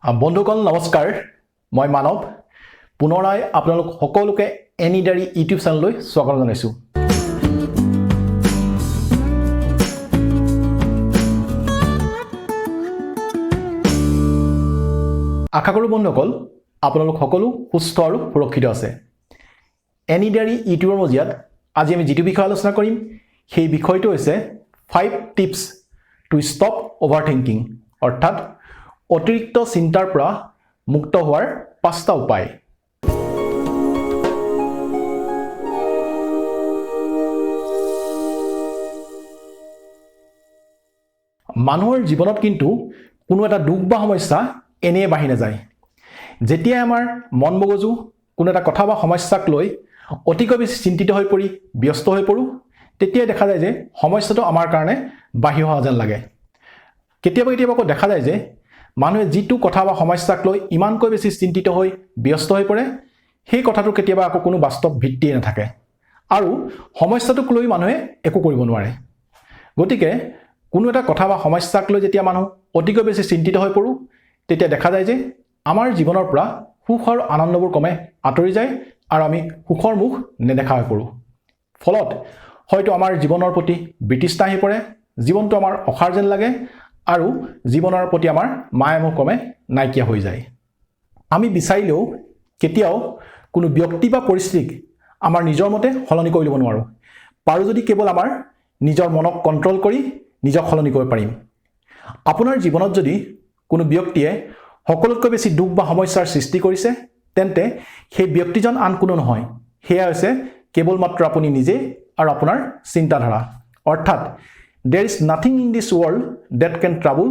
বন্ধুগণ নমস্কাৰ মই মানৱ পুনৰাই আপোনালোক সকলোকে এনি ডায়েৰী ইউটিউব চেনেললৈ স্বাগত জনাইছো আশা কৰো বন্ধুসকল আপোনালোক সকলো সুস্থ আৰু সুৰক্ষিত আছে এনি ডায়েৰী ইউটিউবৰ মজিয়াত আজি আমি যেটো বিষয় আলোচনা কৰিম সেই বিষয়টো হৈছে 5 টিপস টু ষ্টপ ওভাৰথিংকিং অৰ্থাৎ অতিৰিক্ত চিন্তাৰ পৰা মুক্ত হোৱাৰ 5টা উপায় মানুহৰ জীৱনত কিন্তু কোনো এটা দুখ বা সমস্যা এনে বাঢ়ি নাযায় যেতিয়া আমাৰ মন মগজু কোনো এটা কথা বা সমস্যাক লৈ অতিকৈ বেছি চিন্তিত হৈ পৰি ব্যস্ত হৈ পৰো তেতিয়া দেখা যায় যে সমস্যাটো আমাৰ কাৰণে বাঢ়ি অহা যেন লাগে কেতিয়াবা দেখা যায় যে মানুহে যেটো কথা বা সমস্যাক লৈ ইমানকৈ বেছি চিন্তিত হৈ ব্যস্ত হৈ পৰে সেই কথাটো কেতিয়াবা আকৌ কোনো বাস্তৱ ভিত্তি নাথাকে আৰু সমস্যাটোক লৈ মানুহে একো কৰিব নোৱাৰে গতিকে কোনো এটা কথা বা সমস্যাক লৈ যেতিয়া মানুহ অতিকৈ বেছি চিন্তিত হৈ পৰো তেতিয়া দেখা যায় যে আমাৰ জীৱনৰ পৰা সুখ আৰু আনন্দবোৰ কমে আঁতৰি যায় আৰু আমি সুখৰ মুখ নেদেখা হৈ পৰো ফলত হয়তো আমাৰ জীৱনৰ প্ৰতি বিতৃষ্ণা আহি পৰে জীৱনটো আমাৰ অসাৰ যেন লাগে আৰু জীৱনৰ প্ৰতি আমাৰ মায়ামোহ কমে নাইকিয়া হৈ যায় আমি বিচাৰিলেও কেতিয়াও কোনো ব্যক্তি বা পৰিস্থিতিক আমাৰ নিজৰ মতে সলনি কৰি ল'ব নোৱাৰো পাৰো যদি কেৱল আমাৰ নিজৰ মনক কন্ট্ৰোল কৰি নিজক সলনি কৰিব পাৰিম আপোনাৰ জীৱনত যদি কোনো ব্যক্তিয়ে সকলোতকৈ বেছি দুখ বা সমস্যাৰ সৃষ্টি কৰিছে তেন্তে সেই ব্যক্তিজন আন কোনো নহয় হেয়া হৈছে কেৱল মাত্ৰ আপুনি নিজে আৰু আপোনাৰ চিন্তাধাৰা অৰ্থাৎ there is nothing in this world that can trouble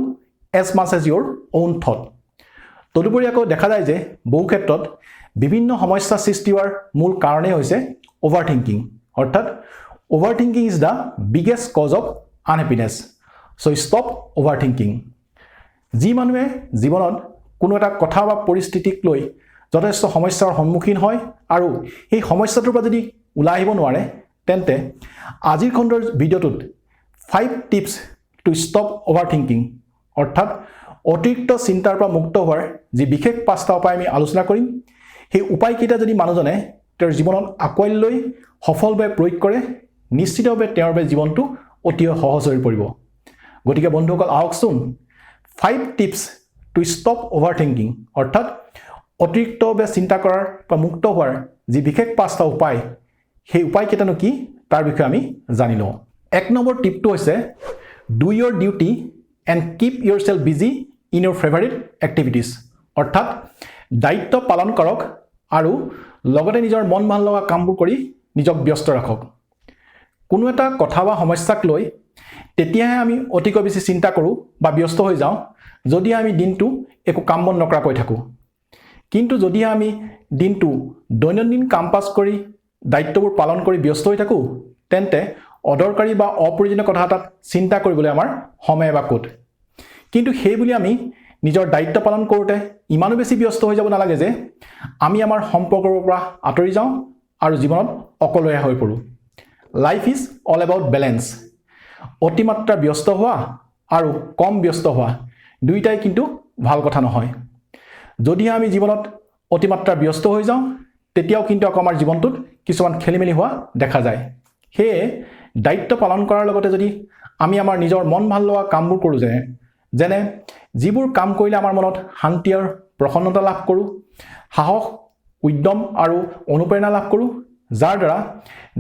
as much as your own thought তদুপৰি আকৌ দেখা যায় যে বহু ক্ষেত্ৰত বিভিন্ন সমস্যা সৃষ্টি হোৱাৰ মূল কাৰণেই হৈছে ওভাৰথিংকিং অৰ্থাৎ ওভাৰথিংকিং is the biggest cause of unhappiness so stop overthinking যি মানুহে জীৱনত কোনো এটা কথা বা পৰিস্থিতিক লৈ যথেষ্ট সমস্যাৰ সন্মুখীন হয় আৰু এই সমস্যাটোৰ পৰা যদি ওলাই আহিব নোৱাৰে তেন্তে আজিৰ খণ্ডৰ ভিডিঅ'টোত 5 টিপস টু ষ্টপ ওভাৰথিংকিং অৰ্থাৎ অতিৰিক্ত চিন্তাৰ পৰা মুক্ত হোৱাৰ যি বিশেষ 5টা উপায় আমি আলোচনা কৰিম সেই উপায়কেইটা যদি মানুহজনে তেওঁৰ জীৱনত আকোৱালি লৈ সফলভাৱে প্ৰয়োগ কৰে নিশ্চিতভাৱে তেওঁৰ জীৱনটো অতি সহজ হৈ পৰিব গতিকে বন্ধুসকল আহকচোন 5 টিপস টু ষ্টপ ওভাৰথিংকিং অৰ্থাৎ অতিৰিক্তভাৱে চিন্তা কৰাৰ পৰা মুক্ত হোৱাৰ যি বিশেষ 5টা উপায় সেই উপায়কেইটানো কি তাৰ বিষয়ে আমি জানি লওঁ 1 নম্বৰ টিপটো হৈছে do your duty and keep yourself busy in your favourite activities অৰ্থাৎ দায়িত্ব পালন কৰক আৰু লগতে নিজৰ মন ভাল লগা কামবোৰ কৰি নিজক ব্যস্ত ৰাখক কোনো এটা কথা বা সমস্যাক লৈ তেতিয়াহে আমি অতিকৈ বেছি চিন্তা কৰোঁ বা ব্যস্ত হৈ যাওঁ যদি আমি দিনটো একো কাম বন নকৰাকৈ থাকোঁ কিন্তু যদি আমি দিনটো দৈনন্দিন কাম কাজ কৰি দায়িত্ববোৰ পালন কৰি ব্যস্ত হৈ থাকোঁ তেন্তে অদৰকাৰী বা অপ্ৰয়োজনীয় কথা এটাত চিন্তা কৰিবলৈ আমাৰ সময় বা ক'ত কিন্তু সেই বুলি আমি নিজৰ দায়িত্ব পালন কৰোঁতে ইমানো বেছি ব্যস্ত হৈ যাব নালাগে যে আমি আমাৰ সম্পৰ্কৰ পৰা আঁতৰি যাওঁ আৰু জীৱনত অকলশৰীয়া হৈ পৰোঁ life is all about balance অতিমাত্ৰা ব্যস্ত হোৱা আৰু কম ব্যস্ত হোৱা দুইটাই কিন্তু ভাল কথা নহয় যদি আমি জীৱনত অতিমাত্ৰা ব্যস্ত হৈ যাওঁ তেতিয়াও কিন্তু আকৌ আমাৰ জীৱনটোত কিছুমান খেলিমেলি হোৱা দেখা যায় সেয়ে দায়িত্ব পালন কৰাৰ লগতে যদি আমি আমাৰ নিজৰ মন ভাল লগা কামবোৰ কৰোঁ যেনে যিবোৰ কাম কৰিলে আমাৰ মনত শান্তি আৰু প্ৰসন্নতা লাভ কৰোঁ সাহস উদ্যম আৰু অনুপ্ৰেৰণা লাভ কৰোঁ যাৰ দ্বাৰা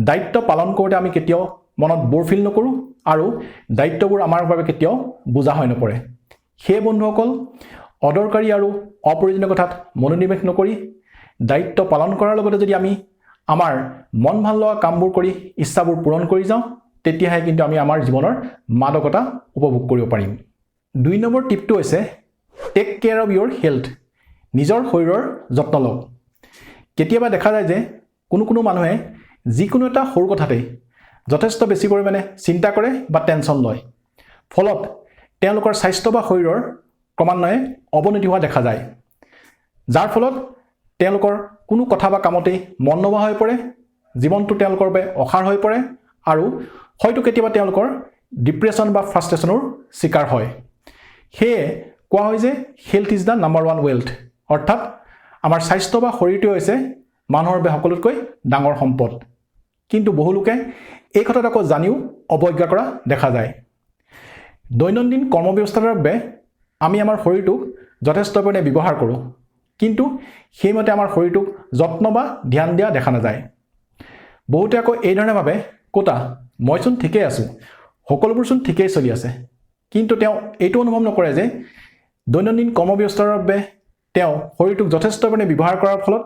দায়িত্ব পালন কৰোঁতে আমি কেতিয়াও মনত বৰ ফিল নকৰোঁ আৰু দায়িত্ববোৰ আমাৰ বাবে কেতিয়াও বোজা হৈ নপৰে সেই বন্ধুসকল অদৰকাৰী আৰু অপ্ৰয়োজনীয় কথাত মনোনিৱেশ নকৰি দায়িত্ব পালন কৰাৰ লগতে যদি আমি আমাৰ মন ভাল লগা কামবোৰ কৰি ইচ্ছাবোৰ পূৰণ কৰি যাওঁ তেতিয়াহে কিন্তু আমি আমাৰ জীৱনৰ মাদকতা উপভোগ কৰিব পাৰিম 2 নম্বৰ টিপটো হৈছে take care of your health নিজৰ শৰীৰৰ যত্ন লওক কেতিয়াবা দেখা যায় যে কোনো মানুহে যিকোনো এটা সৰু কথাতেই যথেষ্ট বেছি পৰিমাণে চিন্তা কৰে বা টেনচন লয় ফলত তেওঁলোকৰ স্বাস্থ্য বা শৰীৰৰ ক্ৰমান্বয়ে অৱনতি হোৱা দেখা যায় যাৰ ফলত তেওঁলোকৰ কোনো কথা বা কামতেই মন নোহোৱা হৈ পৰে জীৱনটো তেওঁলোকৰ বাবে অসাৰ হৈ পৰে আৰু হয়তো কেতিয়াবা তেওঁলোকৰ ডিপ্ৰেছন বা ফ্ৰাষ্ট্ৰেশ্যনৰ শিকাৰ হয় সেয়ে কোৱা হয় যে health is the number one wealth, অৰ্থাৎ আমাৰ স্বাস্থ্য বা শৰীৰটোৱে হৈছে মানুহৰ বাবে সকলোতকৈ ডাঙৰ সম্পদ। কিন্তু বহু লোকে এই কথাটো আকৌ জানিও অৱজ্ঞা কৰা দেখা যায়। দৈনন্দিন কৰ্মব্যস্ততাৰ বাবে আমি আমাৰ শৰীৰটোক যথেষ্ট পৰিমাণে ব্যৱহাৰ কৰোঁ, কিন্তু সেইমতে আমাৰ শৰীৰটোক যত্ন বা ধ্যান দিয়া দেখা নাযায়। বহুতে আকৌ এইধৰণে ভাবে, ক'তা মইচোন ঠিকেই আছোঁ, সকলোবোৰচোন ঠিকেই চলি আছে, কিন্তু তেওঁ এইটো অনুভৱ নকৰে যে দৈনন্দিন কৰ্মব্যস্ততাৰ বাবে তেওঁ শৰীৰটোক যথেষ্ট পৰিমাণে ব্যৱহাৰ কৰাৰ ফলত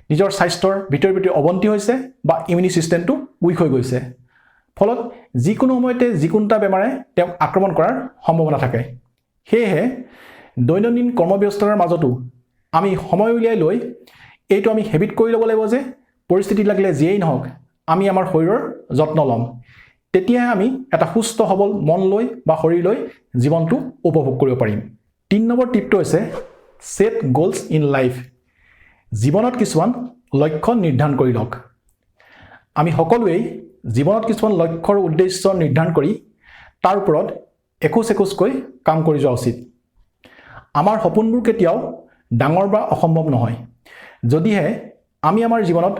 নিজৰ স্বাস্থ্যৰ ভিতৰি অৱনতি হৈছে বা ইমিউনি ছিষ্টেমটো উইক হৈ গৈছে। ফলত যিকোনো সময়তে যিকোনো এটা বেমাৰে তেওঁক আক্ৰমণ কৰাৰ সম্ভাৱনা থাকে। সেয়েহে দৈনন্দিন কৰ্মব্যস্ততাৰ মাজতো আমি সময় উলিয়াই লৈ এইটো আমি হেবিট কৰি ল'ব লাগিব যে পৰিস্থিতি লাগিলে যিয়েই নহওক আমি আমাৰ শৰীৰৰ যত্ন ল'ম। তেতিয়াহে আমি এটা সুস্থ সবল মন লৈ বা শৰীৰ লৈ জীৱনটো উপভোগ কৰিব পাৰিম। ৩ নম্বৰ টিপটো হৈছে ছেট গ'লছ ইন লাইফ। জীৱনত কিছুমান লক্ষ্য নিৰ্ধাৰণ কৰি লওক। আমি সকলোৱেই জীৱনত কিছুমান লক্ষ্যৰ উদ্দেশ্য নিৰ্ধাৰণ কৰি তাৰ ওপৰত এখোজ এখোজকৈ কাম কৰি যোৱা উচিত। আমাৰ সপোনবোৰ কেতিয়াও ডাঙৰ বা অসম্ভৱ নহয়। যদিহে আমি আমাৰ জীৱনত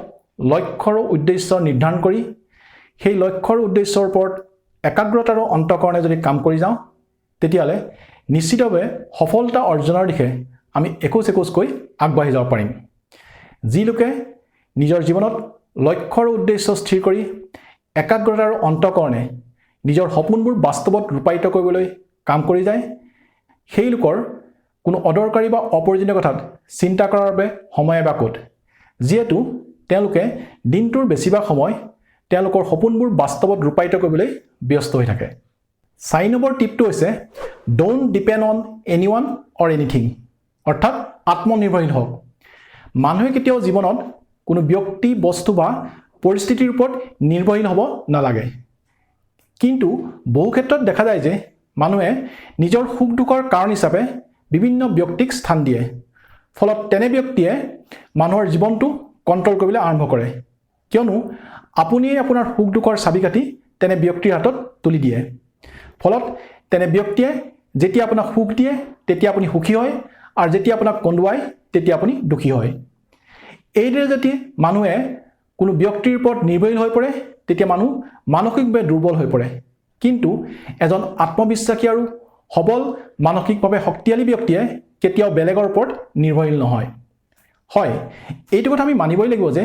লক্ষ্যৰ উদ্দেশ্য নিৰ্ধাৰণ কৰি সেই লক্ষ্যৰ উদ্দেশ্যৰ ওপৰত একাগ্ৰতাৰ অন্তঃকৰণে যদি কাম কৰি যাওঁ, তেতিয়াহ'লে নিশ্চিতভাৱে সফলতা অৰ্জনৰ দিশে আমি এখোজ এখোজকৈ আগবাঢ়ি যাব পাৰিম। যি লোকে নিজৰ জীৱনত লক্ষ্যৰ উদ্দেশ্য স্থিৰ কৰি একাগ্ৰতাৰ অন্তঃকৰণে নিজৰ সপোনবোৰ বাস্তৱত ৰূপায়িত কৰিবলৈ কাম কৰি যায়, সেই লোকৰ কোনো অদৰকাৰী বা অপ্ৰয়োজনীয় কথাত চিন্তা কৰাৰ বাবে সময় বা ক'ত, যিহেতু তেওঁলোকে দিনটোৰ বেছিভাগ সময় তেওঁলোকৰ সপোনবোৰ বাস্তৱত ৰূপায়িত কৰিবলৈ ব্যস্ত হৈ থাকে। ৪ নম্বৰ টিপটো হৈছে ডোণ্ট ডিপেণ্ড অন এনিৱান অৰ এনিথিং, অৰ্থাৎ আত্মনিৰ্ভৰশীল হওক। মানুহে কেতিয়াও জীৱনত কোনো ব্যক্তি, বস্তু বা পৰিস্থিতিৰ ওপৰত নিৰ্ভৰশীল হ'ব নালাগে। কিন্তু বহু ক্ষেত্ৰত দেখা যায় যে মানুহে নিজৰ সুখ দুখৰ কাৰণ হিচাপে বিভিন্ন ব্যক্তিক স্থান দিয়ে। ফলত তেনে ব্যক্তিয়ে মানুহৰ জীৱনটো কণ্ট্ৰল কৰিবলৈ আৰম্ভ কৰে, কিয়নো আপুনিয়ে আপোনাৰ সুখ দুখৰ চাবিকাঠি তেনে ব্যক্তিৰ হাতত তুলি দিয়ে। ফলত তেনে ব্যক্তিয়ে যেতিয়া আপোনাক সুখ দিয়ে তেতিয়া আপুনি সুখী হয়, আৰু যেতিয়া আপোনাক কন্দুৱায় তেতিয়া আপুনি দুখী হয়। এইদৰে যদি মানুহে কোনো ব্যক্তিৰ ওপৰত নিৰ্ভৰশীল হৈ পৰে তেতিয়া মানুহ মানসিকভাৱে দুৰ্বল হৈ পৰে। কিন্তু এজন আত্মবিশ্বাসী আৰু সবল মানসিকভাৱে শক্তিশালী ব্যক্তিয়ে কেতিয়াও বেলেগৰ ওপৰত নিৰ্ভৰশীল নহয়। হয়, এইটো কথা আমি মানিবই লাগিব যে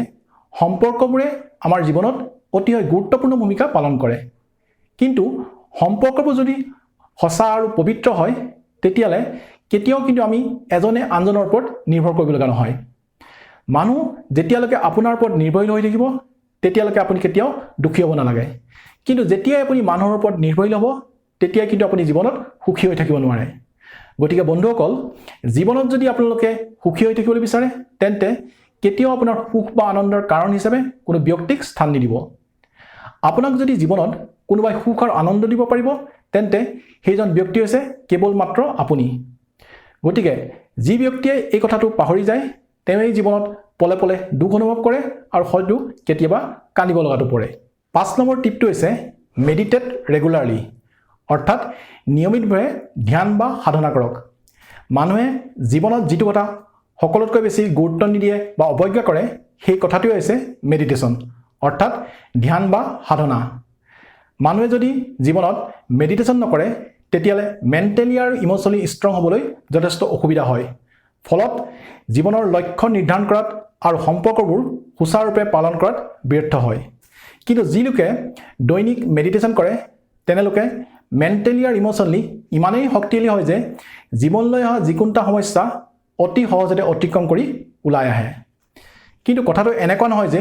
সম্পৰ্কবোৰে আমাৰ জীৱনত অতিশয় গুৰুত্বপূৰ্ণ ভূমিকা পালন কৰে। কিন্তু সম্পৰ্কবোৰ যদি সঁচা আৰু পবিত্ৰ হয় তেতিয়াহ'লে কেতিয়াও কিন্তু আমি এজনে আনজনৰ ওপৰত নিৰ্ভৰ কৰিব লগা নহয়। মানুহ যেতিয়ালৈকে আপোনাৰ ওপৰত নিৰ্ভৰশীল হৈ থাকিব তেতিয়ালৈকে আপুনি কেতিয়াও দুখী হ'ব নালাগে। কিন্তু যেতিয়াই আপুনি মানুহৰ ওপৰত নিৰ্ভৰশীল হ'ব তেতিয়াই কিন্তু আপুনি জীৱনত সুখী হৈ থাকিব নোৱাৰে। গতিকে বন্ধুসকল, জীৱনত যদি আপোনালোকে সুখী হৈ থাকিবলৈ বিচাৰে তেন্তে কেতিয়াও আপোনাৰ সুখ বা আনন্দৰ কাৰণ হিচাপে কোনো ব্যক্তিক স্থান নিদিব। আপোনাক যদি জীৱনত কোনোবাই সুখ আৰু আনন্দ দিব পাৰিব তেন্তে সেইজন ব্যক্তি হৈছে কেৱল মাত্ৰ আপুনি। গতিকে যি ব্যক্তিয়ে এই কথাটো পাহৰি যায় তেওঁৱেই জীৱনত পলে পলে দুখ অনুভৱ কৰে আৰু হয়তো কেতিয়াবা কান্দিব লগাটো পৰে। ৫ নম্বৰ টিপটো হৈছে মেডিটেট ৰেগুলাৰলি, অৰ্থাৎ নিয়মিতভাৱে ধ্যান বা সাধনা কৰক। মানুহে জীৱনত যিটো কথা সকলোতকৈ বেছি গুৰুত্ব নিদিয়ে বা অৱজ্ঞা কৰে সেই কথাটোৱে হৈছে মেডিটেশ্যন, অৰ্থাৎ ধ্যান বা সাধনা। মানুহে যদি জীৱনত মেডিটেশ্যন নকৰে তেতিয়াহ'লে মেণ্টেলি আৰু ইম'চনেলি ষ্ট্ৰং হ'বলৈ যথেষ্ট অসুবিধা হয়। ফলত জীৱনৰ লক্ষ্য নিৰ্ধাৰণ কৰাত আৰু সম্পৰ্কবোৰ সুচাৰুৰূপে পালন কৰাত ব্যৰ্থ হয়। কিন্তু যি লোকে দৈনিক মেডিটেশ্যন কৰে তেনেলোকে মেণ্টেলি আৰু ইম'চনেলি ইমানেই শক্তিশালী হয় যে জীৱনলৈ অহা যিকোনো এটা সমস্যা অতি সহজতে অতিক্ৰম কৰি ওলাই আহে। কিন্তু কথাটো এনেকুৱা নহয় যে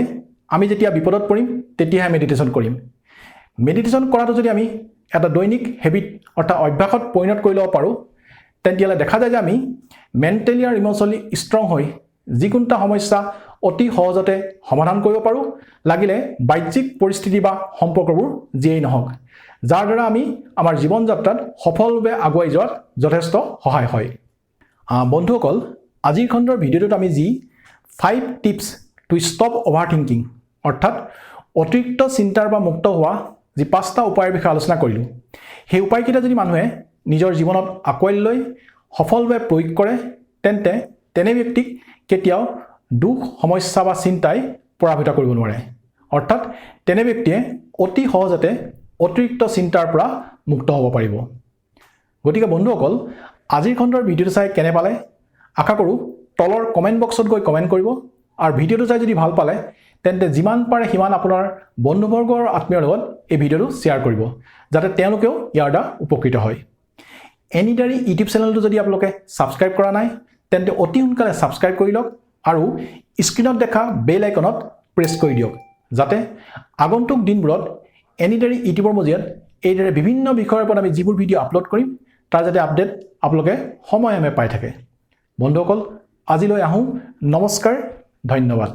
আমি যেতিয়া বিপদত পৰিম তেতিয়াহে মেডিটেশ্যন কৰিম। মেডিটেশ্যন কৰাটো যদি আমি এটা দৈনিক হেবিট অৰ্থাৎ অভ্যাসত পৰিণত কৰি ল'ব পাৰোঁ তেতিয়াহ'লে দেখা যায় যে আমি মেণ্টেলি আৰু ইম'চনেলি ষ্ট্ৰং হৈ যিকোনো এটা সমস্যা অতি সহজতে সমাধান কৰিব পাৰোঁ, লাগিলে বাহ্যিক পৰিস্থিতি বা সম্পৰ্কবোৰ যিয়েই নহওক, যাৰ দ্বাৰা আমি আমাৰ জীৱন যাত্ৰাত সফলভাৱে আগুৱাই যোৱাত যথেষ্ট সহায় হয়। বন্ধুসকল, আজিৰ খণ্ডৰ ভিডিঅ'টোত আমি যি 5 tips two stop over thinking অৰ্থাৎ অতিৰিক্ত চিন্তাৰ বা মুক্ত হোৱা যি 5টা উপায়ৰ বিষয়ে আলোচনা কৰিলোঁ, সেই উপায়কেইটা যদি মানুহে নিজৰ জীৱনত আঁকোৱালি লৈ সফলভাৱে প্ৰয়োগ কৰে তেন্তে তেনে ব্যক্তিক কেতিয়াও দুখ সমস্যা বা চিন্তাই প্ৰভাৱিত কৰিব নোৱাৰে অৰ্থাৎ তেনে ব্যক্তিয়ে অতি সহজতে অতিৰিক্ত চিন্তাৰ পৰা মুক্ত হ'ব পাৰিব গতিকে বন্ধুসকল আজিৰ খণ্ডৰ ভিডিঅ'টো চাই কেনে পালে আশা কৰোঁ তলৰ কমেণ্ট বক্সত গৈ কমেণ্ট কৰিব আৰু ভিডিঅ'টো চাই যদি ভাল পালে তেন্তে যিমান পাৰে সিমান আপোনাৰ বন্ধুবৰ্গ আৰু আত্মীয়ৰ লগত এই ভিডিঅ'টো শ্বেয়াৰ কৰিব যাতে তেওঁলোকেও ইয়াৰ দ্বাৰা উপকৃত হয় এনিডাৰি ইউটিউব চেনেলটো যদি আপোনালোকে ছাবস্ক্ৰাইব কৰা নাই তেন্তে অতি সোনকালে ছাবস্ক্ৰাইব কৰি লওক আৰু স্ক্ৰীনত দেখা বেল আইকনত প্ৰেছ কৰি দিয়ক যাতে আগন্তুক দিনবোৰত এনিডাৰি ইউটিউবৰ মজিয়াত এইদৰে বিভিন্ন বিষয়ৰ ওপৰত আমি যিবোৰ ভিডিঅ' আপলোড কৰিম তাৰ যাতে আপডেট আপোনালোকে সময়ে পাই থাকে বন্ধুসকল আজিলৈ আহোঁ নমস্কাৰ ধন্যবাদ